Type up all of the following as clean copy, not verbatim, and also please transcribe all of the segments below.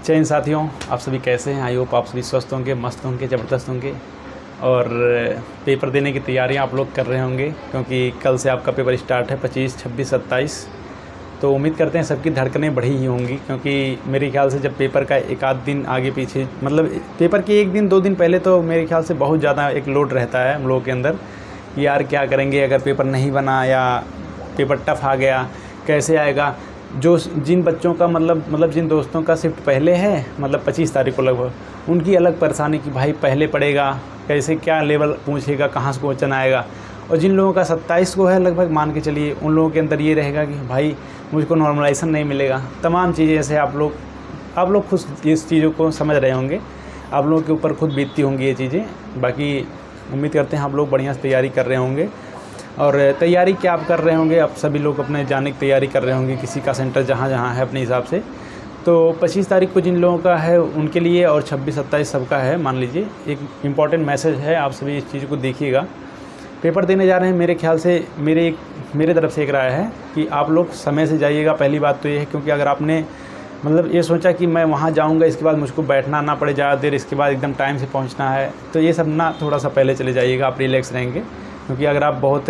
जय हिंद साथियों, आप सभी कैसे हैं? आई होप आप सभी स्वस्थ होंगे, मस्त होंगे, ज़बरदस्त होंगे और पेपर देने की तैयारियां आप लोग कर रहे होंगे क्योंकि कल से आपका पेपर स्टार्ट है 25, 26, 27। तो उम्मीद करते हैं सबकी धड़कनें बढ़ी ही होंगी क्योंकि मेरे ख्याल से जब पेपर का एक आध दिन आगे पीछे मतलब पेपर के एक दिन 2 दिन पहले तो मेरे ख्याल से बहुत ज़्यादा एक लोड रहता है हम लोगों के अंदर कि यार क्या करेंगे अगर पेपर नहीं बना या पेपर टफ आ गया, कैसे आएगा। जो जिन बच्चों का मतलब जिन दोस्तों का शिफ्ट पहले है मतलब 25 तारीख को लगभग, उनकी अलग परेशानी कि भाई पहले पढ़ेगा कैसे, क्या लेवल पूछेगा, कहाँ से क्वेश्चन आएगा। और जिन लोगों का 27 को है लगभग, मान के चलिए उन लोगों के अंदर ये रहेगा कि भाई मुझको नॉर्मलाइजेशन नहीं मिलेगा। तमाम चीज़ें ऐसे आप लोग खुद इस चीज़ों को समझ रहे होंगे, आप लोगों के ऊपर खुद बीतती होंगी ये चीज़ें। बाकी उम्मीद करते हैं आप लोग बढ़िया से तैयारी कर रहे होंगे। और तैयारी क्या आप कर रहे होंगे, आप सभी लोग अपने जाने की तैयारी कर रहे होंगे, किसी का सेंटर जहाँ जहाँ है अपने हिसाब से। तो 25 तारीख को जिन लोगों का है उनके लिए और 26, 27 सबका है। मान लीजिए एक इम्पॉर्टेंट मैसेज है, आप सभी इस चीज़ को देखिएगा। पेपर देने जा रहे हैं, मेरे ख्याल से मेरे तरफ से एक राय है कि आप लोग समय से जाइएगा। पहली बात तो ये है क्योंकि अगर आपने मतलब ये सोचा कि मैं वहाँ जाऊँगा इसके बाद मुझको बैठना ना पड़े ज़्यादा देर, इसके बाद एकदम टाइम से पहुँचना है, तो ये सब ना थोड़ा सा पहले चले जाइएगा, आप रिलैक्स रहेंगे। क्योंकि अगर आप बहुत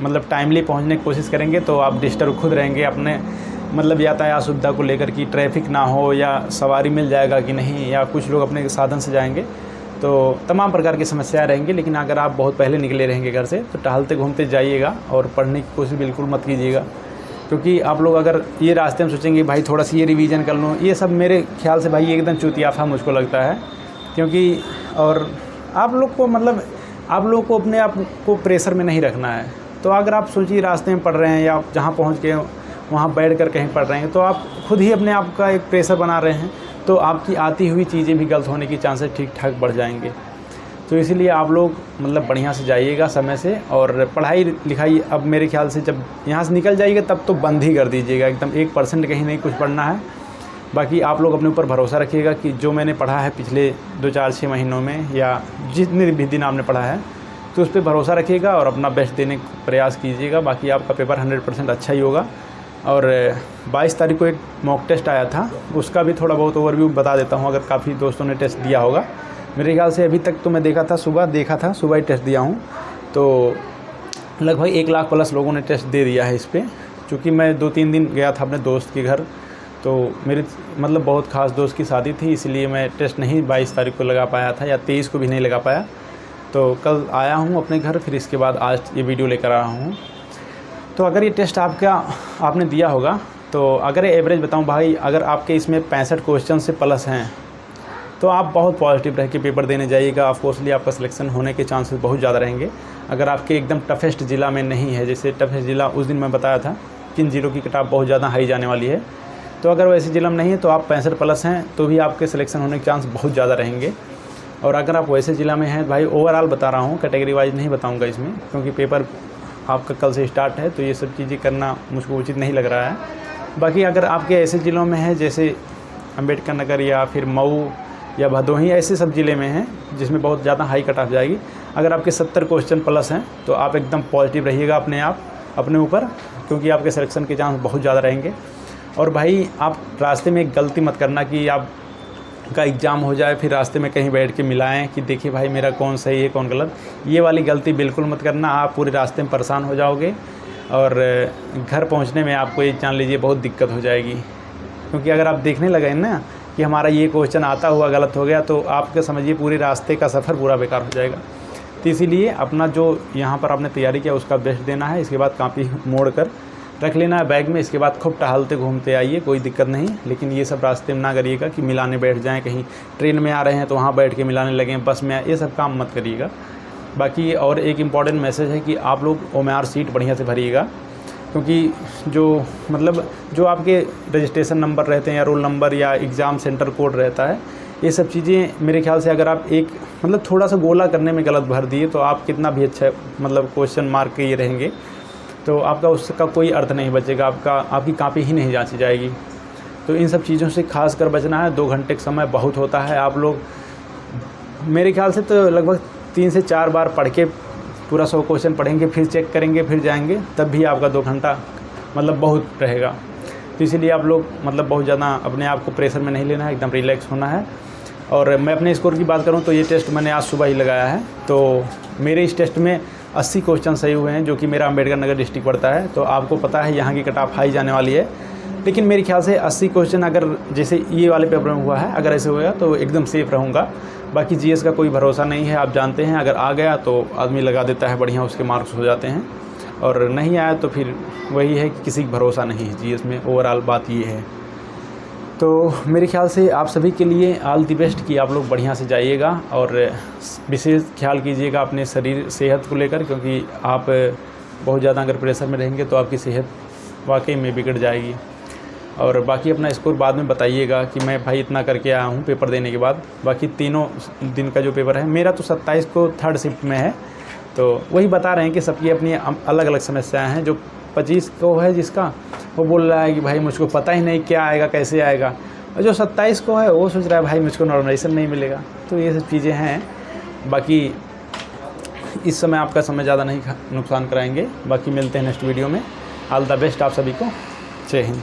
मतलब टाइमली पहुंचने की कोशिश करेंगे तो आप डिस्टर्ब खुद रहेंगे अपने मतलब यातायात सुविधा को लेकर कि ट्रैफिक ना हो या सवारी मिल जाएगा कि नहीं, या कुछ लोग अपने साधन से जाएंगे तो तमाम प्रकार की समस्याएं रहेंगी। लेकिन अगर आप बहुत पहले निकले रहेंगे घर से तो टहलते घूमते जाइएगा और पढ़ने की कोशिश बिल्कुल मत कीजिएगा। क्योंकि आप लोग अगर ये रास्ते में सोचेंगे भाई थोड़ा सा ये रिवीजन कर लूँ, ये सब मेरे ख्याल से भाई एकदम चूतियाफा मुझको लगता है। क्योंकि और आप लोग को अपने आप को प्रेशर में नहीं रखना है। तो अगर आप सोचिए रास्ते में पढ़ रहे हैं या जहाँ पहुँच के वहाँ बैठ कर कहीं पढ़ रहे हैं तो आप खुद ही अपने आप का एक प्रेशर बना रहे हैं, तो आपकी आती हुई चीज़ें भी गलत होने की चांसेस ठीक ठाक बढ़ जाएंगे। तो इसीलिए आप लोग मतलब बढ़िया से जाइएगा समय से। और पढ़ाई लिखाई अब मेरे ख्याल से जब यहाँ से निकल जाइएगा तब तो बंद ही कर दीजिएगा, एकदम 1% कहीं नहीं कुछ पढ़ना है। बाकी आप लोग अपने ऊपर भरोसा रखिएगा कि जो मैंने पढ़ा है पिछले 2, 4, 6 महीनों में या जितने भी दिन आपने पढ़ा है तो उस पर भरोसा रखिएगा और अपना बेस्ट देने का प्रयास कीजिएगा। बाकी आपका पेपर 100% अच्छा ही होगा। और 22 तारीख को एक मॉक टेस्ट आया था, उसका भी थोड़ा बहुत ओवरव्यू बता देता हूँ, अगर काफ़ी दोस्तों ने टेस्ट दिया होगा। मेरे ख्याल से अभी तक तो मैं सुबह ही टेस्ट दिया हूँ, तो लगभग 1 लाख प्लस लोगों ने टेस्ट दे दिया है इस पर। चूँकि मैं 2-3 दिन गया था अपने दोस्त के घर, तो मेरे मतलब बहुत ख़ास दोस्त की शादी थी, इसलिए मैं टेस्ट नहीं 22 तारीख को लगा पाया था या 23 को भी नहीं लगा पाया। तो कल आया हूँ अपने घर, फिर इसके बाद आज ये वीडियो लेकर आया हूँ। तो अगर ये टेस्ट आपने दिया होगा तो अगर एवरेज बताऊँ भाई, अगर आपके इसमें 65 क्वेश्चन से प्लस हैं तो आप बहुत पॉजिटिव रह के पेपर देने जाइएगा। ऑफकोर्सली आपका सिलेक्शन होने के चांसेस बहुत ज़्यादा रहेंगे। अगर आपके एकदम टफेस्ट ज़िला में नहीं है, जैसे टफेस्ट ज़िला उस दिन मैं बताया था किन ज़िलों की कटाप बहुत ज़्यादा हाई जाने वाली है, तो अगर वैसे ज़िला में नहीं है तो आप 65 प्लस हैं तो भी आपके सिलेक्शन होने के चांस बहुत ज़्यादा रहेंगे। और अगर आप वैसे ज़िला में हैं भाई, ओवरऑल बता रहा हूँ, कैटेगरी वाइज नहीं बताऊँगा इसमें क्योंकि पेपर आपका कल से स्टार्ट है, तो ये सब चीज़ें करना मुझको उचित नहीं लग रहा है। बाकी अगर आपके ऐसे ज़िलों में है जैसे अम्बेडकर नगर या फिर मऊ या भदोही, ऐसे सब ज़िले में हैं जिसमें बहुत ज़्यादा हाई कट ऑफ जाएगी, अगर आपके 70 क्वेश्चन प्लस हैं तो आप एकदम पॉजिटिव रहिएगा अपने ऊपर, क्योंकि आपके सिलेक्शन के चांस बहुत ज़्यादा रहेंगे। और भाई आप रास्ते में एक गलती मत करना कि आपका एग्ज़ाम हो जाए फिर रास्ते में कहीं बैठ के मिलाएं कि देखिए भाई मेरा कौन सही है कौन गलत। ये वाली गलती बिल्कुल मत करना, आप पूरे रास्ते में परेशान हो जाओगे और घर पहुंचने में आपको ये जान लीजिए बहुत दिक्कत हो जाएगी। क्योंकि अगर आप देखने लगे ना कि हमारा ये क्वेश्चन आता हुआ गलत हो गया तो आपके समझिए पूरे रास्ते का सफ़र पूरा बेकार हो जाएगा। तो इसीलिए अपना जो यहाँ पर आपने तैयारी किया उसका बेस्ट देना है। इसके बाद कापी मोड़ कर रख लेना है बैग में, इसके बाद खूब टहलते घूमते आइए, कोई दिक्कत नहीं। लेकिन ये सब रास्ते में ना करिएगा कि मिलाने बैठ जाएं, कहीं ट्रेन में आ रहे हैं तो वहाँ बैठ के मिलाने लगें, बस में, ये सब काम मत करिएगा। बाकी और एक इम्पॉर्टेंट मैसेज है कि आप लोग OMR सीट बढ़िया से भरिएगा, क्योंकि जो आपके रजिस्ट्रेशन नंबर रहते हैं या रोल नंबर या एग्ज़ाम सेंटर कोड रहता है, ये सब चीज़ें मेरे ख्याल से अगर आप एक थोड़ा सा गोला करने में गलत भर दिए तो आप कितना भी अच्छा क्वेश्चन मार्क के ये रहेंगे तो आपका उसका कोई अर्थ नहीं बचेगा, आपकी कॉपी ही नहीं जांची जाएगी। तो इन सब चीज़ों से खास कर बचना है। 2 घंटे का समय बहुत होता है। आप लोग मेरे ख्याल से तो लगभग 3 से 4 बार पढ़ के पूरा 100 क्वेश्चन पढ़ेंगे, फिर चेक करेंगे, फिर जाएंगे, तब भी आपका 2 घंटा बहुत रहेगा। तो इसीलिए आप लोग मतलब बहुत ज़्यादा अपने आप को प्रेशर में नहीं लेना है, एकदम रिलैक्स होना है। और मैं अपने स्कोर की बात करूं तो ये टेस्ट मैंने आज सुबह ही लगाया है, तो मेरे इस टेस्ट में 80 क्वेश्चन सही हुए हैं, जो कि मेरा अम्बेडकर नगर डिस्ट्रिक्ट पड़ता है। तो आपको पता है यहाँ की कट ऑफ हाई जाने वाली है, लेकिन मेरे ख्याल से 80 क्वेश्चन अगर जैसे ये वाले पेपर में हुआ है, अगर ऐसे होगा तो एकदम सेफ़ रहूँगा। बाकी जीएस का कोई भरोसा नहीं है, आप जानते हैं, अगर आ गया तो आदमी लगा देता है बढ़िया, उसके मार्क्स हो जाते हैं, और नहीं आया तो फिर वही है कि किसी का भरोसा नहीं है जीएस में। ओवरऑल बात ये है। तो मेरे ख्याल से आप सभी के लिए ऑल दी बेस्ट कि आप लोग बढ़िया से जाइएगा और विशेष ख्याल कीजिएगा अपने शरीर सेहत को लेकर, क्योंकि आप बहुत ज़्यादा अगर प्रेशर में रहेंगे तो आपकी सेहत वाकई में बिगड़ जाएगी। और बाकी अपना स्कोर बाद में बताइएगा कि मैं भाई इतना करके आया हूँ पेपर देने के बाद। बाकी तीनों दिन का जो पेपर है, मेरा तो 27 को थर्ड शिफ्ट में है, तो वही बता रहे हैं कि सबकी अपनी अलग अलग समस्याएं हैं। जो 25 को है जिसका, वो बोल रहा है कि भाई मुझको पता ही नहीं क्या आएगा, कैसे आएगा। और जो 27 को है वो सोच रहा है भाई मुझको नॉर्मलाइजेशन नहीं मिलेगा। तो ये सब चीज़ें हैं। बाकी इस समय आपका समय ज़्यादा नहीं नुकसान कराएंगे। बाकी मिलते हैं नेक्स्ट वीडियो में। ऑल द बेस्ट आप सभी को। जय हिंद।